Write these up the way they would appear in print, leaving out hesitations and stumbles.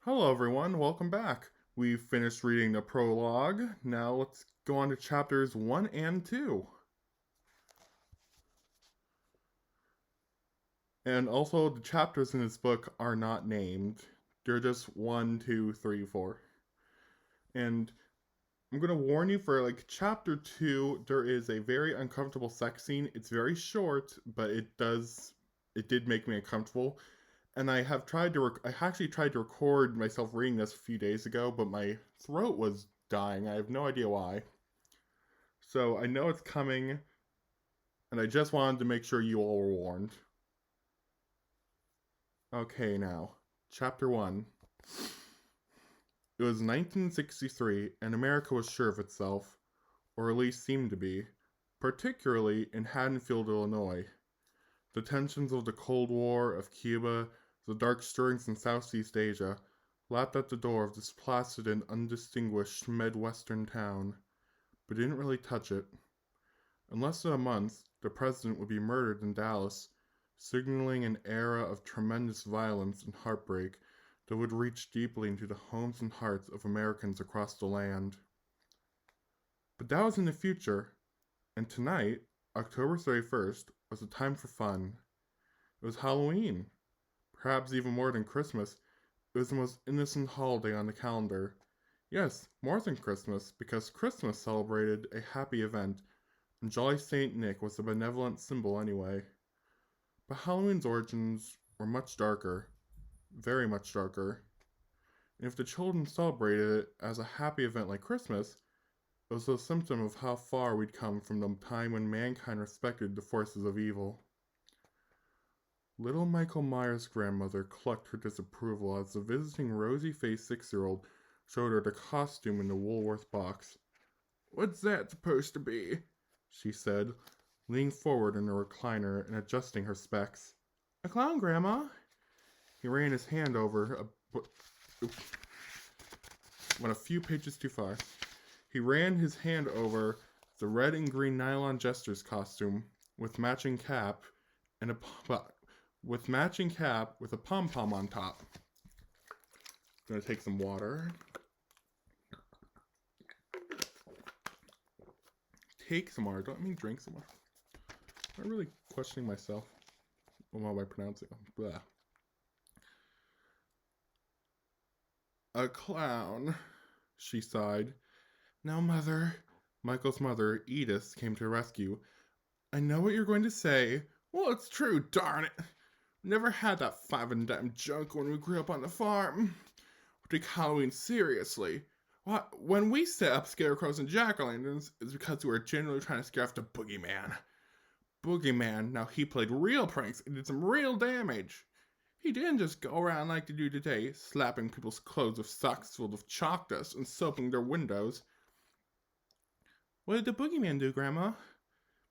Hello, everyone. Welcome back. We finished reading the prologue. Now let's go on to chapters 1 and 2. And also, the chapters in this book are not named, they're just 1, 2, 3, 4. And I'm going to warn you for chapter 2, there is a very uncomfortable sex scene. It's very short, but it did make me uncomfortable. And I actually tried to record myself reading this a few days ago, but my throat was dying. I have no idea why. So I know it's coming, and I just wanted to make sure you all were warned. Okay, now, chapter 1. It was 1963, and America was sure of itself, or at least seemed to be, particularly in Haddonfield, Illinois. The tensions of the Cold War, of Cuba, the dark stirrings in Southeast Asia, lapped at the door of this placid and undistinguished Midwestern town, but didn't really touch it. In less than a month, the president would be murdered in Dallas, signaling an era of tremendous violence and heartbreak that would reach deeply into the homes and hearts of Americans across the land. But that was in the future, and tonight, October 31st, was a time for fun. It was Halloween. Perhaps even more than Christmas, it was the most innocent holiday on the calendar. Yes, more than Christmas, because Christmas celebrated a happy event, and Jolly Saint Nick was a benevolent symbol anyway. But Halloween's origins were much darker, very much darker. And if the children celebrated it as a happy event like Christmas, it was a symptom of how far we'd come from the time when mankind respected the forces of evil. Little Michael Myers' grandmother clucked her disapproval as the visiting rosy-faced 6-year-old showed her the costume in the Woolworth box. "What's that supposed to be?" she said, leaning forward in her recliner and adjusting her specs. "A clown, Grandma." He ran his hand over went a few pages too far. He ran his hand over the red and green nylon jester's costume with matching cap and a pom-pom on top. Gonna take some water. Take some water. Don't mean drink some water. I'm really questioning myself. What am I pronouncing? Blah. "A clown," she sighed. "Now, Mother," Michael's mother, Edith, came to rescue. "I know what you're going to say." "Well, it's true, darn it. Never had that 5-and-dime junk when we grew up on the farm. We take Halloween seriously. When we set up scarecrows and jack-o'-lanterns, it's because we were generally trying to scare off the boogeyman. Boogeyman, now he played real pranks and did some real damage. He didn't just go around like they do today, slapping people's clothes with socks filled with chalk dust and soaping their windows." "What did the boogeyman do, Grandma?"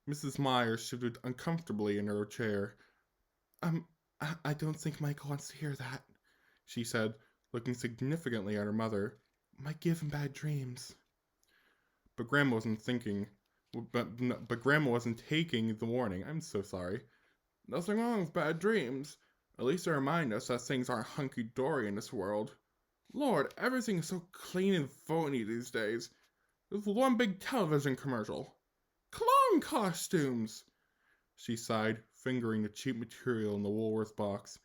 Mrs. Meyer shifted uncomfortably in her chair. I don't think Michael wants to hear that," she said, looking significantly at her mother. "It might give him bad dreams." But Grandma wasn't thinking. But Grandma wasn't taking the warning. "I'm so sorry." "Nothing wrong with bad dreams. At least they remind us that things aren't hunky-dory in this world. Lord, everything is so clean and phony these days. There's one big television commercial. Clown costumes!" She sighed, fingering the cheap material in the Woolworth box.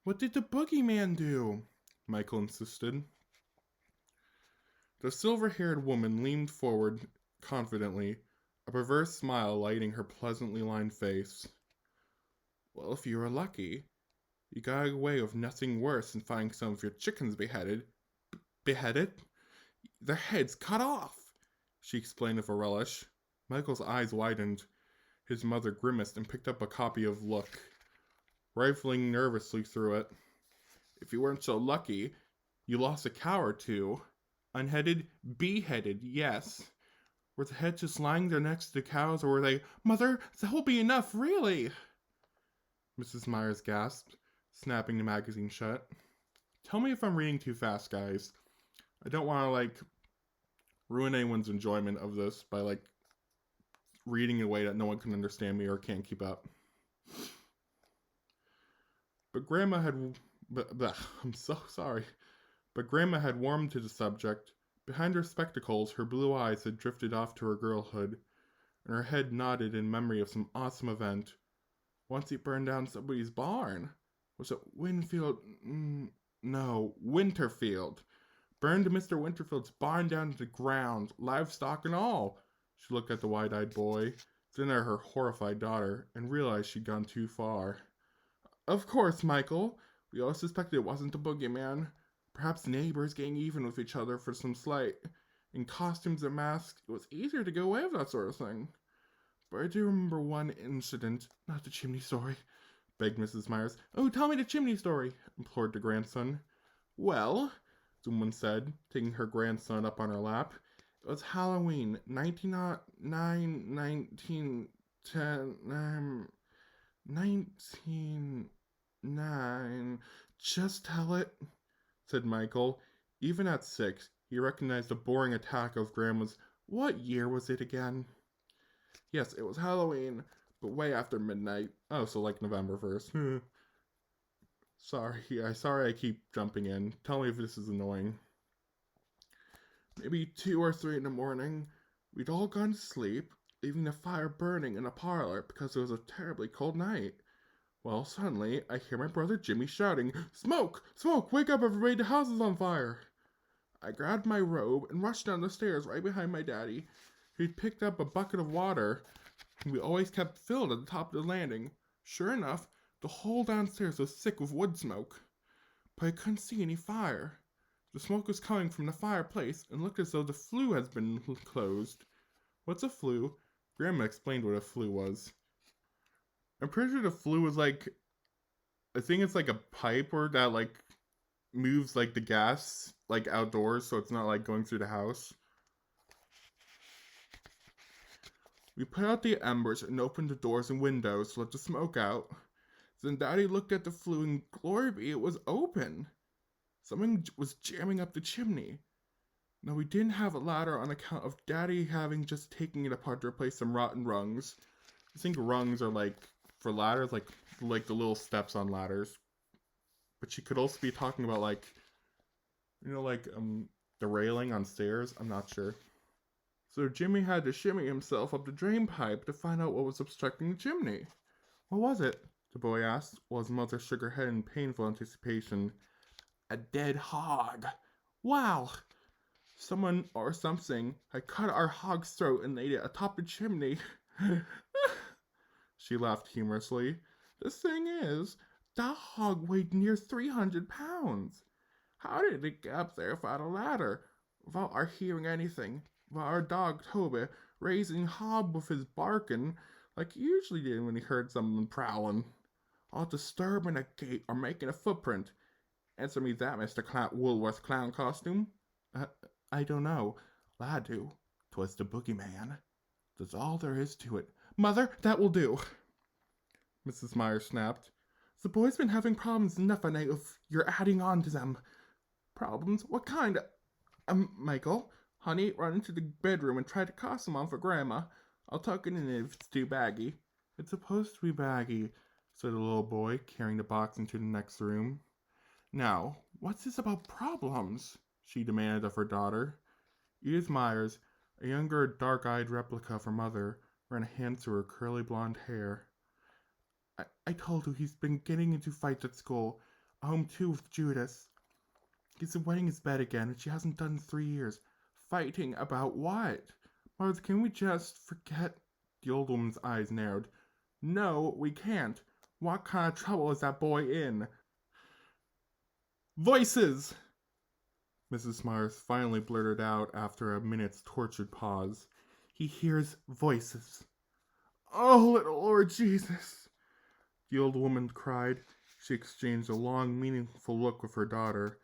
"What did the boogeyman do?" Michael insisted. The silver-haired woman leaned forward confidently, a perverse smile lighting her pleasantly lined face. "Well, if you were lucky, you got away with nothing worse than finding some of your chickens beheaded. Beheaded? Their heads cut off," she explained with a relish. Michael's eyes widened. His mother grimaced and picked up a copy of Look, rifling nervously through it. "If you weren't so lucky, you lost a cow or two. Unheaded, beheaded, yes. Were the heads just lying there next to the cows, or were they—" "Mother, that will be enough, really!" Mrs. Myers gasped, snapping the magazine shut. Tell me if I'm reading too fast, guys. I don't want to, ruin anyone's enjoyment of this by, reading in a way that no one can understand me or can't keep up. But Grandma had... I'm so sorry. But Grandma had warmed to the subject. Behind her spectacles, her blue eyes had drifted off to her girlhood, and her head nodded in memory of some awesome event. Once he burned down somebody's barn. Was it Winfield? No, Winterfield. Burned Mr. Winterfield's barn down to the ground, livestock and all. She looked at the wide-eyed boy, then at her horrified daughter, and realized she'd gone too far. Of course, Michael. We all suspected it wasn't the boogeyman. Perhaps neighbors getting even with each other for some slight. In costumes and masks, it was easier to get away with that sort of thing. But I do remember one incident, not the chimney story, begged Mrs. Myers. Oh, tell me the chimney story, implored the grandson. Well, the woman said, taking her grandson up on her lap, it was Halloween, 1909. Just tell it, said Michael. Even at 6, he recognized the boring attack of Grandma's, what year was it again? Yes, it was Halloween, but way after midnight. Oh, so like November 1st. Sorry I keep jumping in. Tell me if this is annoying. Maybe 2 or 3 in the morning. We'd all gone to sleep, leaving the fire burning in the parlor because it was a terribly cold night. Well, suddenly, I hear my brother Jimmy shouting, Smoke! Smoke! Wake up everybody, the house is on fire! I grabbed my robe and rushed down the stairs right behind my daddy. He'd picked up a bucket of water, and we always kept filled at the top of the landing. Sure enough, the whole downstairs was thick with wood smoke. But I couldn't see any fire. The smoke was coming from the fireplace and looked as though the flue had been closed. What's a flue? Grandma explained what a flue was. I'm pretty sure the flue was like, I think it's like a pipe or that like moves like the gas like outdoors, so it's not like going through the house. We put out the embers and opened the doors and windows to let the smoke out. Then Daddy looked at the flue and glory be, it was open. Something was jamming up the chimney. Now we didn't have a ladder on account of Daddy having just taken it apart to replace some rotten rungs. I think rungs are like, for ladders, like the little steps on ladders. But she could also be talking about like, the railing on stairs. I'm not sure. So Jimmy had to shimmy himself up the drain pipe to find out what was obstructing the chimney. What was it? The boy asked, while his mother shook her head in painful anticipation. A dead hog. Wow! Someone or something had cut our hog's throat and laid it atop the chimney. She laughed humorously. The thing is, that hog weighed near 300 pounds. How did it get up there without a ladder, without our hearing anything, without our dog Toby raising hob with his barking like he usually did when he heard someone prowling? All disturbing a gate or making a footprint. Answer me that, Mr. Woolworth Clown Costume. I don't know. Lad do. 'Twas the boogeyman. That's all there is to it. Mother, that will do. Mrs. Meyer snapped. The boy's been having problems enough at night if you're adding on to them. Problems? What kind? Michael, honey, run into the bedroom and try to costume on for Grandma. I'll tuck it in if it's too baggy. It's supposed to be baggy, said the little boy, carrying the box into the next room. Now, what's this about problems? She demanded of her daughter. Edith Myers, a younger, dark-eyed replica of her mother, ran a hand through her curly blonde hair. I told you he's been getting into fights at school, home too with Judith. He's been wetting his bed again, and she hasn't done in 3 years. Fighting about what? Mother, can we just forget? The old woman's eyes narrowed. No, we can't. What kind of trouble is that boy in? Voices! Mrs. Myers finally blurted out after a minute's tortured pause. He hears voices. Oh, little Lord Jesus! The old woman cried. She exchanged a long, meaningful look with her daughter.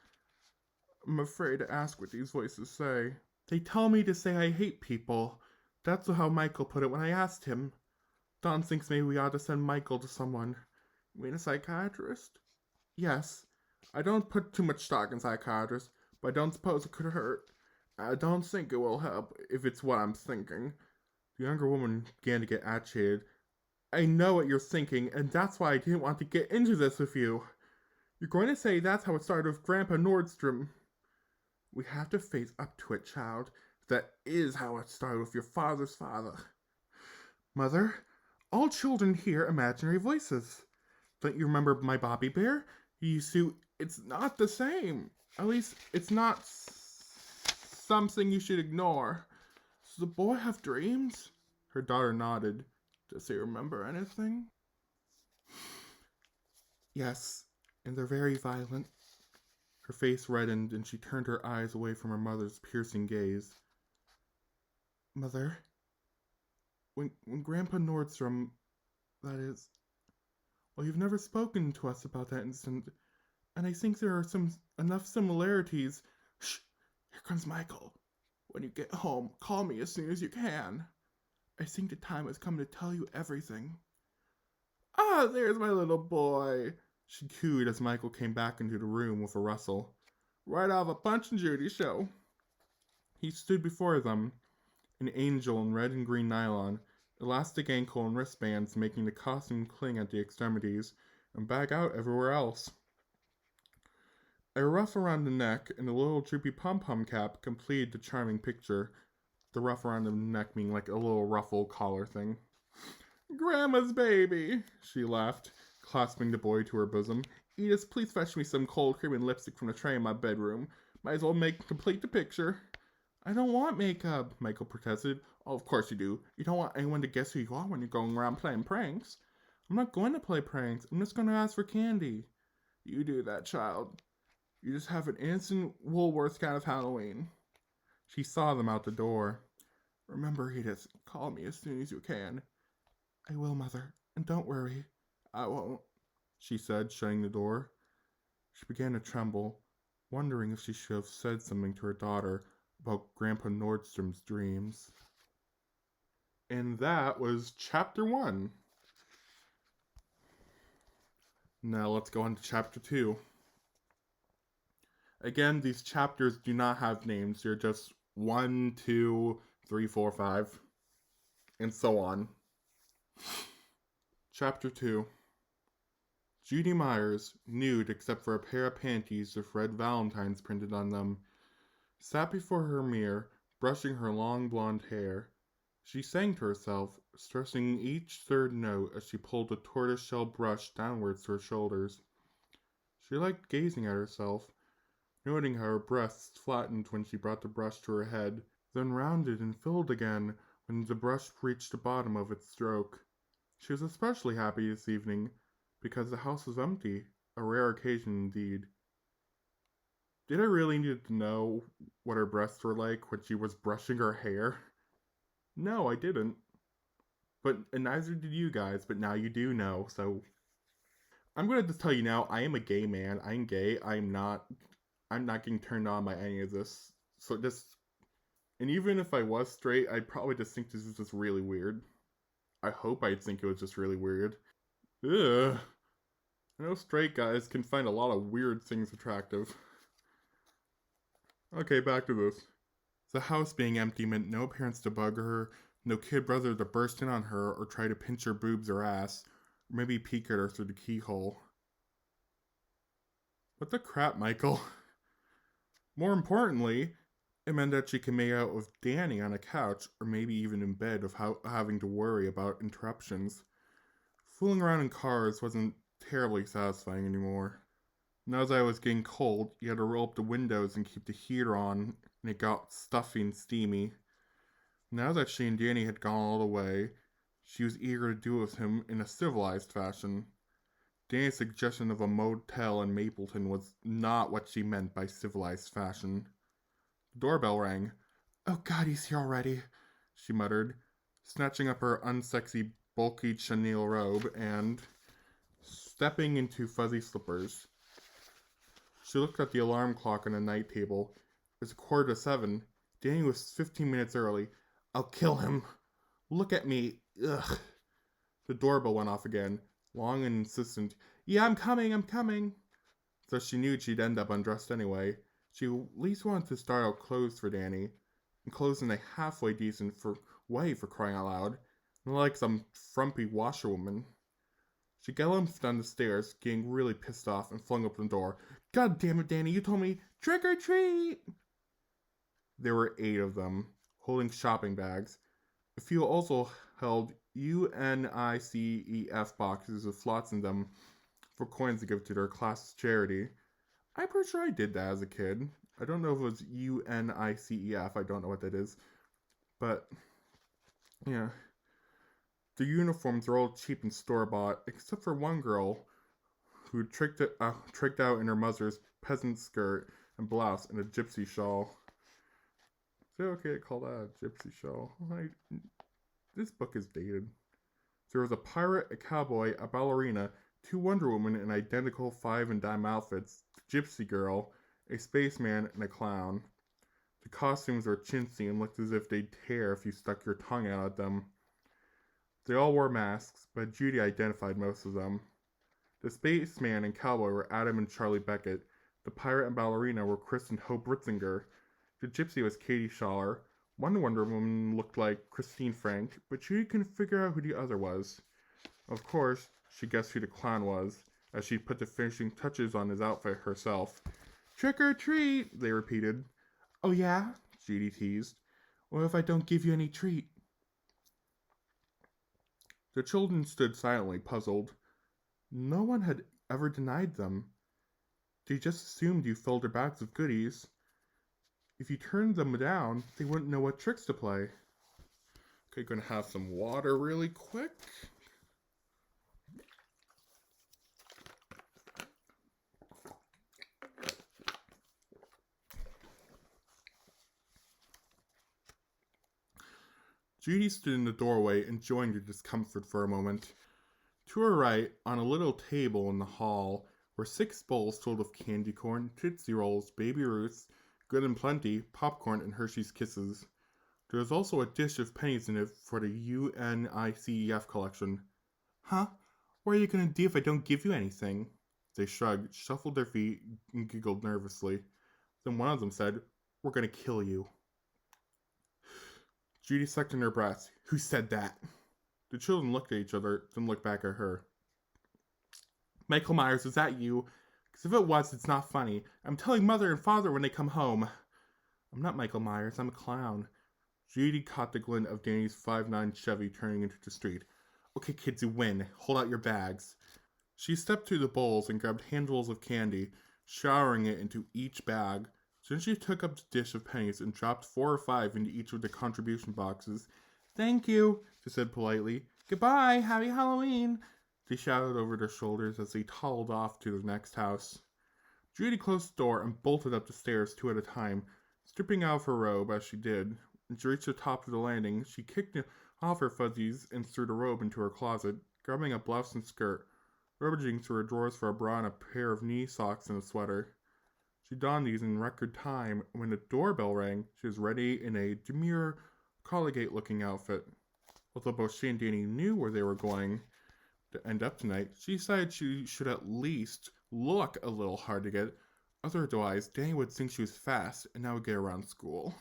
I'm afraid to ask what these voices say. They tell me to say I hate people. That's how Michael put it when I asked him. Don thinks maybe we ought to send Michael to someone. You mean a psychiatrist? Yes. I don't put too much stock in psychiatrists, but I don't suppose it could hurt. I don't think it will help, if it's what I'm thinking. The younger woman began to get agitated. I know what you're thinking, and that's why I didn't want to get into this with you. You're going to say that's how it started with Grandpa Nordstrom. We have to face up to it, child. That is how it started with your father's father. Mother, all children hear imaginary voices. Don't you remember my Bobby Bear? You used to. It's not the same. At least, it's not something you should ignore. Does the boy have dreams? Her daughter nodded. Does he remember anything? Yes, and they're very violent. Her face reddened and she turned her eyes away from her mother's piercing gaze. Mother, when Grandpa Nordstrom, that is, well, you've never spoken to us about that incident, and I think there are enough similarities. Shh, here comes Michael. When you get home, call me as soon as you can. I think the time has come to tell you everything. Ah, there's my little boy, she cooed as Michael came back into the room with a rustle. Right out of a Punch and Judy show. He stood before them, an angel in red and green nylon, elastic ankle and wristbands making the costume cling at the extremities and bag out everywhere else. A ruff around the neck and a little droopy pom-pom cap completed the charming picture, the ruff around the neck being like a little ruffle collar thing. Grandma's baby, she laughed, clasping the boy to her bosom. Edith, please fetch me some cold cream and lipstick from the tray in my bedroom. Might as well complete the picture. I don't want makeup, Michael protested. Oh, of course you do. You don't want anyone to guess who you are when you're going around playing pranks. I'm not going to play pranks. I'm just going to ask for candy. You do that, child. You just have an innocent Woolworths kind of Halloween. She saw them out the door. Remember, Edith, call me as soon as you can. I will, Mother, and don't worry. I won't, she said, shutting the door. She began to tremble, wondering if she should have said something to her daughter about Grandpa Nordstrom's dreams. And that was Chapter 1. Now let's go on to Chapter 2. Again, these chapters do not have names. They're just 1, 2, 3, 4, 5, and so on. Chapter 2. Judy Myers, nude except for a pair of panties with red valentines printed on them, sat before her mirror, brushing her long blonde hair. She sang to herself, stressing each third note as she pulled the tortoiseshell brush downwards to her shoulders. She liked gazing at herself, noting how her breasts flattened when she brought the brush to her head, then rounded and filled again when the brush reached the bottom of its stroke. She was especially happy this evening, because the house was empty, a rare occasion indeed. Did I really need to know what her breasts were like when she was brushing her hair? No, I didn't. And neither did you guys, but now you do know, so... I'm gonna just tell you now, I am a gay man. I'm gay. I'm not getting turned on by any of this. So and even if I was straight, I'd probably just think this is just really weird. I hope I'd think it was just really weird. Ugh. I know straight guys can find a lot of weird things attractive. Okay, back to this. The house being empty meant no parents to bug her, no kid brother to burst in on her or try to pinch her boobs or ass, or maybe peek at her through the keyhole. What the crap, Michael? More importantly, it meant that she could make out with Danny on a couch, or maybe even in bed without having to worry about interruptions. Fooling around in cars wasn't terribly satisfying anymore. Now that I was getting cold, you had to roll up the windows and keep the heater on, and it got stuffy and steamy. Now that she and Danny had gone all the way, she was eager to do it with him in a civilized fashion. Danny's suggestion of a motel in Mapleton was not what she meant by civilized fashion. The doorbell rang. Oh God, he's here already, she muttered, snatching up her unsexy, bulky chenille robe and stepping into fuzzy slippers. She looked at the alarm clock on the night table. It was 7:15. Danny was 15 minutes early. I'll kill him. Look at me. Ugh. The doorbell went off again, long and insistent. Yeah, I'm coming. So she knew she'd end up undressed anyway. She at least wanted to start out clothes for Danny, and clothes in a halfway decent way for crying out loud, not like some frumpy washerwoman. She galloped down the stairs, getting really pissed off, and flung open the door. God damn it, Danny, you told me, trick or treat! There were 8 of them, holding shopping bags. A few also held UNICEF boxes with slots in them for coins to give to their class's charity. I'm pretty sure I did that as a kid. I don't know if it was UNICEF, I don't know what that is. But, yeah. The uniforms are all cheap and store-bought, except for one girl who tricked out in her mother's peasant skirt and blouse and a gypsy shawl. Is it okay to call that a gypsy shawl? This book is dated. There was a pirate, a cowboy, a ballerina, 2 Wonder Women in identical 5 and dime outfits, a gypsy girl, a spaceman, and a clown. The costumes were chintzy and looked as if they'd tear if you stuck your tongue out at them. They all wore masks, but Judy identified most of them. The spaceman and cowboy were Adam and Charlie Beckett. The pirate and ballerina were Chris and Hope Ritzinger. The gypsy was Katie Schaller. One Wonder Woman looked like Christine Frank, but Judy couldn't figure out who the other was. Of course, she guessed who the clown was, as she put the finishing touches on his outfit herself. "Trick or treat," they repeated. "Oh yeah?" Judy teased. "What if I don't give you any treat?" The children stood silently, puzzled. No one had ever denied them. They just assumed you filled their bags with goodies. If you turned them down, they wouldn't know what tricks to play. Okay, gonna have some water really quick. Judy stood in the doorway, enjoying the discomfort for a moment. To her right, on a little table in the hall, were 6 bowls filled with candy corn, Tootsie Rolls, Baby Ruths, Good and Plenty, popcorn, and Hershey's Kisses. There was also a dish of pennies in it for the UNICEF collection. "Huh? What are you going to do if I don't give you anything?" They shrugged, shuffled their feet, and giggled nervously. Then one of them said, "We're going to kill you." Judy sucked in her breath. "Who said that?" The children looked at each other, then looked back at her. "Michael Myers, is that you? Because if it was, it's not funny. I'm telling Mother and Father when they come home." "I'm not Michael Myers, I'm a clown." Judy caught the glint of Danny's 5'9" Chevy turning into the street. "Okay, kids, you win. Hold out your bags." She stepped to the bowls and grabbed handfuls of candy, showering it into each bag. Then she took up the dish of pennies and dropped 4 or 5 into each of the contribution boxes. "Thank you," she said politely. "Goodbye, happy Halloween," they shouted over their shoulders as they toddled off to the next house. Judy closed the door and bolted up the stairs 2 at a time, stripping out of her robe as she did. When she reached the top of the landing, she kicked off her fuzzies and threw the robe into her closet, grabbing a blouse and skirt, rummaging through her drawers for a bra and a pair of knee socks and a sweater. She donned these in record time, and when the doorbell rang, she was ready in a demure, collegiate-looking outfit. Although both she and Danny knew where they were going to end up tonight, she decided she should at least look a little hard to get. Otherwise, Danny would think she was fast, and that would get around school.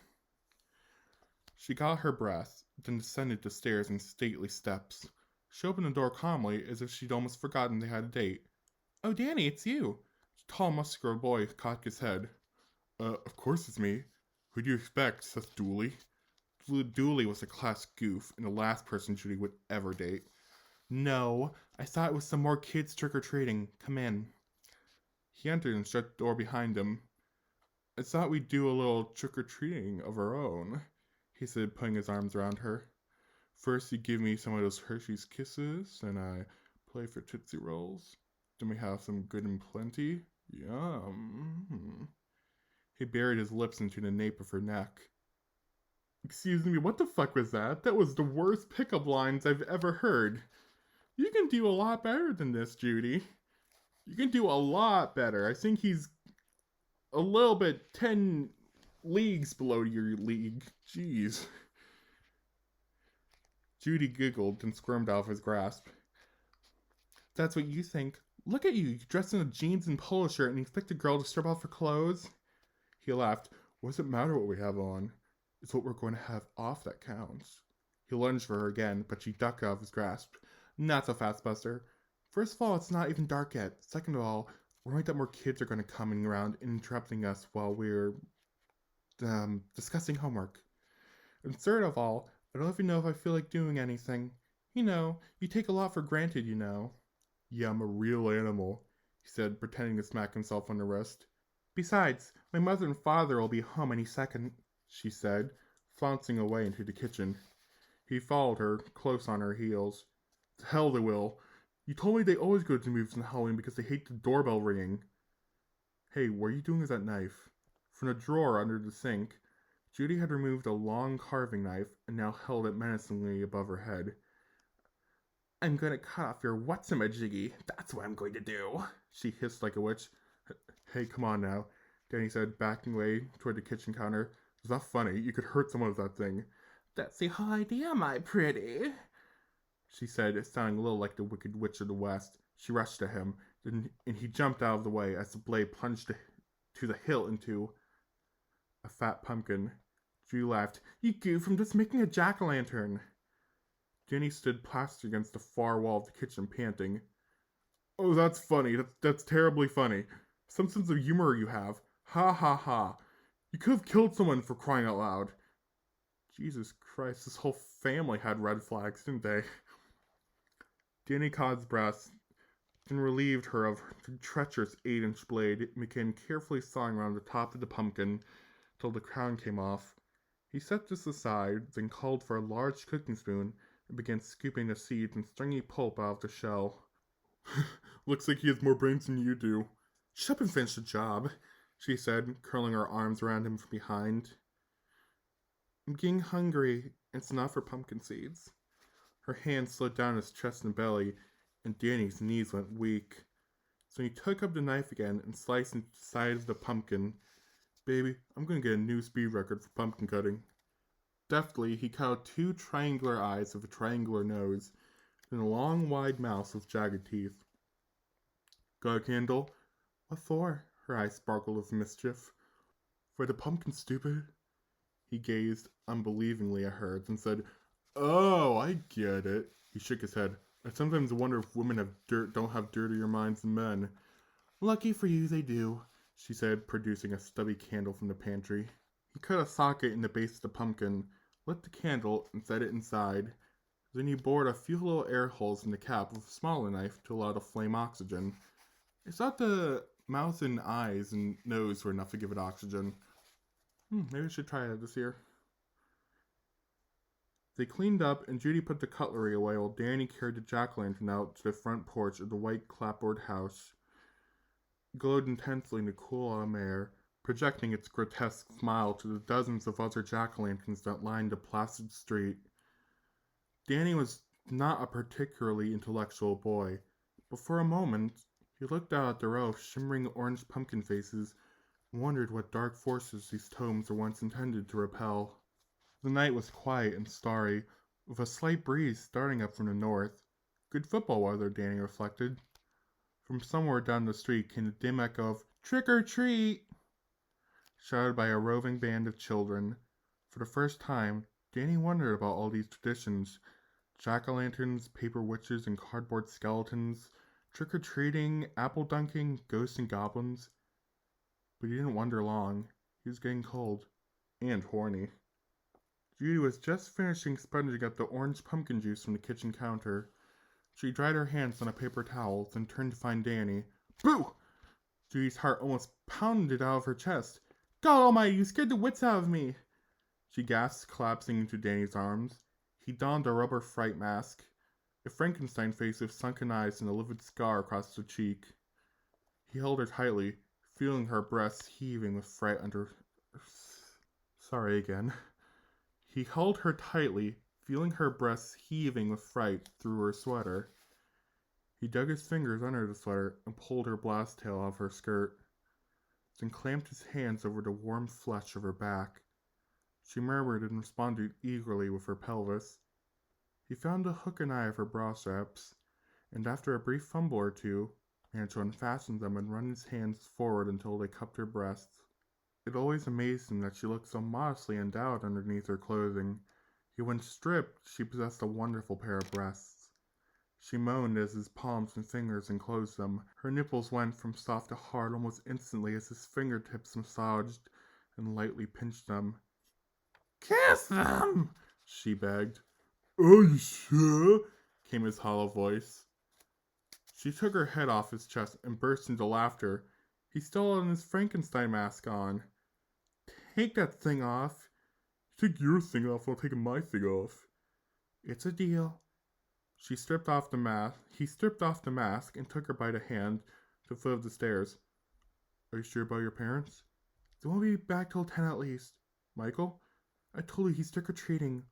She got her breath, then descended the stairs in stately steps. She opened the door calmly, as if she'd almost forgotten they had a date. "Oh, Danny, it's you." The tall, muscular boy cocked his head. Of course it's me. Who do you expect, Seth Dooley?" Dooley was a class goof, and the last person Judy would ever date. "No, I thought it was some more kids trick-or-treating. Come in." He entered and shut the door behind him. "I thought we'd do a little trick-or-treating of our own," he said, putting his arms around her. "First you give me some of those Hershey's Kisses, and I play for Tootsie Rolls. Then we have some Good and Plenty. Yum." He buried his lips into the nape of her neck. "Excuse me, what the fuck was that? That was the worst pickup lines I've ever heard. You can do a lot better than this, Judy. You can do a lot better. I think he's a little bit 10 leagues below your league. Jeez." Judy giggled and squirmed out of his grasp. "That's what you think. Look at you, dressed in a jeans and polo shirt and you expect a girl to strip off her clothes?" He laughed. "What does it matter what we have on? It's what we're going to have off that counts." He lunged for her again, but she ducked out of his grasp. "Not so fast, Buster. First of all, it's not even dark yet. Second of all, worrying that more kids are going to come around interrupting us while we're discussing homework. And third of all, I don't even know if I feel like doing anything. You take a lot for granted, Yeah, I'm a real animal, he said, pretending to smack himself on the wrist. Besides, my mother and father will be home any second, she said, flouncing away into the kitchen. He followed her, close on her heels. To hell they will. You told me they always go to movies on Halloween because they hate the doorbell ringing. Hey, what are you doing with that knife? From a drawer under the sink, Judy had removed a long carving knife and now held it menacingly above her head. I'm going to cut off your whatsamajiggy. That's what I'm going to do, she hissed like a witch. Hey, come on now, Danny said, backing away toward the kitchen counter. It's not funny. You could hurt someone with that thing. That's the whole idea, my pretty, she said, sounding a little like the Wicked Witch of the West. She rushed to him, and he jumped out of the way as the blade plunged to the hilt into a fat pumpkin. Drew laughed. You goof, I'm just making a jack-o'-lantern. Jenny stood plastered against the far wall of the kitchen, panting. Oh, that's funny. That's terribly funny. Some sense of humor you have. Ha ha ha. You could have killed someone for crying out loud. Jesus Christ, this whole family had red flags, didn't they? Danny caught his breath, then relieved her of the treacherous 8-inch blade and began carefully sawing around the top of the pumpkin till the crown came off. He set this aside, then called for a large cooking spoon and began scooping the seeds and stringy pulp out of the shell. Looks like he has more brains than you do. Shut up and finish the job, she said, curling her arms around him from behind. I'm getting hungry. It's not for pumpkin seeds. Her hand slid down his chest and belly, and Danny's knees went weak. So he took up the knife again and sliced into the side of the pumpkin. Baby, I'm going to get a new speed record for pumpkin cutting. Deftly, he cut out 2 triangular eyes with a triangular nose, and a long, wide mouth with jagged teeth. Got a candle? What for? Her eyes sparkled with mischief. For the pumpkin, stupid. He gazed unbelievingly at her, then said, Oh, I get it. He shook his head. I sometimes wonder if women don't have dirtier minds than men. Lucky for you, they do, she said, producing a stubby candle from the pantry. He cut a socket in the base of the pumpkin, lit the candle, and set it inside. Then he bored a few little air holes in the cap with a smaller knife to allow the flame oxygen. It's thought the mouth and eyes and nose were enough to give it oxygen. Maybe I should try that this year. They cleaned up, and Judy put the cutlery away while Danny carried the jack-o'-lantern out to the front porch of the white clapboard house. It glowed intensely in the cool autumn air, projecting its grotesque smile to the dozens of other jack-o'-lanterns that lined the placid street. Danny was not a particularly intellectual boy, but for a moment he looked out at the row of shimmering orange pumpkin faces and wondered what dark forces these tomes were once intended to repel. The night was quiet and starry, with a slight breeze starting up from the north. Good football weather, Danny reflected. From somewhere down the street came the dim echo of "Trick or treat!" shouted by a roving band of children. For the first time, Danny wondered about all these traditions. Jack-o'-lanterns, paper witches and cardboard skeletons, trick-or-treating, apple dunking, ghosts and goblins. But he didn't wonder long. He was getting cold. And horny. Judy was just finishing sponging up the orange pumpkin juice from the kitchen counter. She dried her hands on a paper towel, then turned to find Danny. Boo! Judy's heart almost pounded out of her chest. God almighty, you scared the wits out of me! She gasped, collapsing into Danny's arms. He donned a rubber fright mask, a Frankenstein face with sunken eyes and a livid scar across the cheek. He held her tightly, feeling her breasts heaving with fright under... Sorry again. He held her tightly, feeling her breasts heaving with fright through her sweater. He dug his fingers under the sweater and pulled her blouse tail off her skirt, then clamped his hands over the warm flesh of her back. She murmured and responded eagerly with her pelvis. He found the hook and eye of her bra straps, and after a brief fumble or two, managed to unfasten them and run his hands forward until they cupped her breasts. It always amazed him that she looked so modestly endowed underneath her clothing. Yet when stripped, she possessed a wonderful pair of breasts. She moaned as his palms and fingers enclosed them. Her nipples went from soft to hard almost instantly as his fingertips massaged and lightly pinched them. Kiss them! She begged. Are you sure? Came his hollow voice. She took her head off his chest and burst into laughter. He still had his Frankenstein mask on. Take that thing off. You take your thing off, I'll take my thing off. It's a deal. She stripped off the mask. He stripped off the mask and took her by the hand to the foot of the stairs. Are you sure about your parents? They won't be back till 10 at least. Michael? I told you he's trick-or-treating.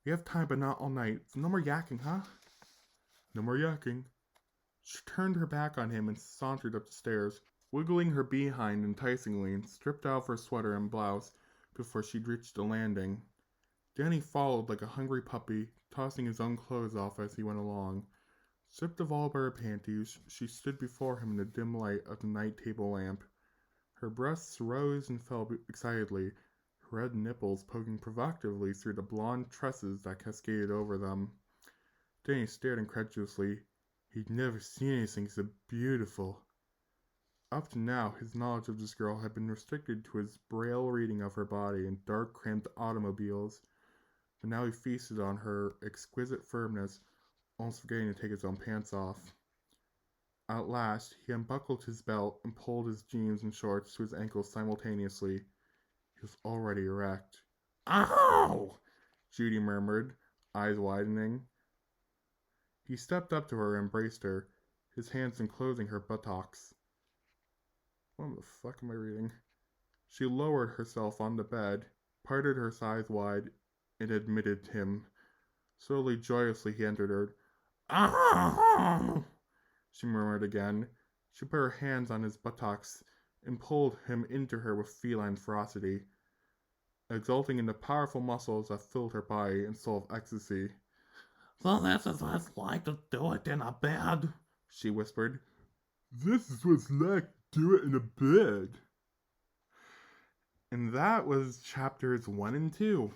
We have time, but not all night. So no more yakking, huh? No more yakking. She turned her back on him and sauntered up the stairs, wiggling her behind enticingly, and stripped off her sweater and blouse before she'd reached the landing. Danny followed like a hungry puppy, tossing his own clothes off as he went along. Stripped of all but her panties, she stood before him in the dim light of the night table lamp. Her breasts rose and fell excitedly, her red nipples poking provocatively through the blonde tresses that cascaded over them. Danny stared incredulously. He'd never seen anything so beautiful. Up to now, his knowledge of this girl had been restricted to his braille reading of her body and dark, cramped automobiles, but now he feasted on her exquisite firmness, almost forgetting to take his own pants off. At last, he unbuckled his belt and pulled his jeans and shorts to his ankles simultaneously. He was already erect. Ow! Judy murmured, eyes widening. He stepped up to her and embraced her, his hands enclosing her buttocks. What the fuck am I reading? She lowered herself on the bed, parted her thighs wide, and admitted him. Slowly, joyously, he entered her. Ah! She murmured again. She put her hands on his buttocks and pulled him into her with feline ferocity, exulting in the powerful muscles that filled her body and soul of ecstasy. So this is what it's like to do it in a bed, she whispered. This is what it's like to do it in a bed. And that was chapters 1 and 2.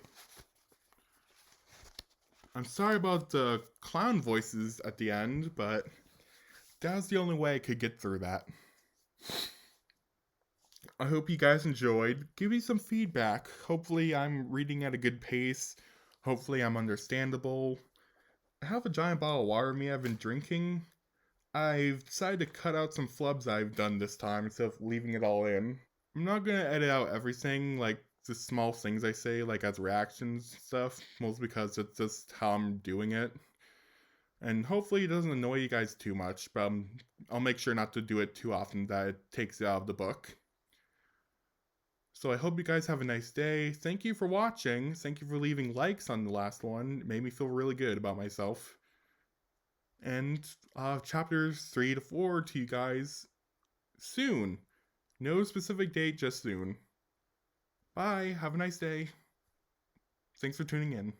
I'm sorry about the clown voices at the end, but that was the only way I could get through that. I hope you guys enjoyed. Give me some feedback. Hopefully I'm reading at a good pace. Hopefully I'm understandable. I have a giant bottle of water with me I've been drinking. I've decided to cut out some flubs I've done this time instead of leaving it all in. I'm not going to edit out everything, like the small things I say, like as reactions and stuff, mostly because it's just how I'm doing it. And hopefully it doesn't annoy you guys too much, but I'll make sure not to do it too often that it takes it out of the book. So I hope you guys have a nice day. Thank you for watching. Thank you for leaving likes on the last one. It made me feel really good about myself. And chapters 3 to 4 to you guys soon. No specific date, just soon. Bye. Have a nice day. Thanks for tuning in.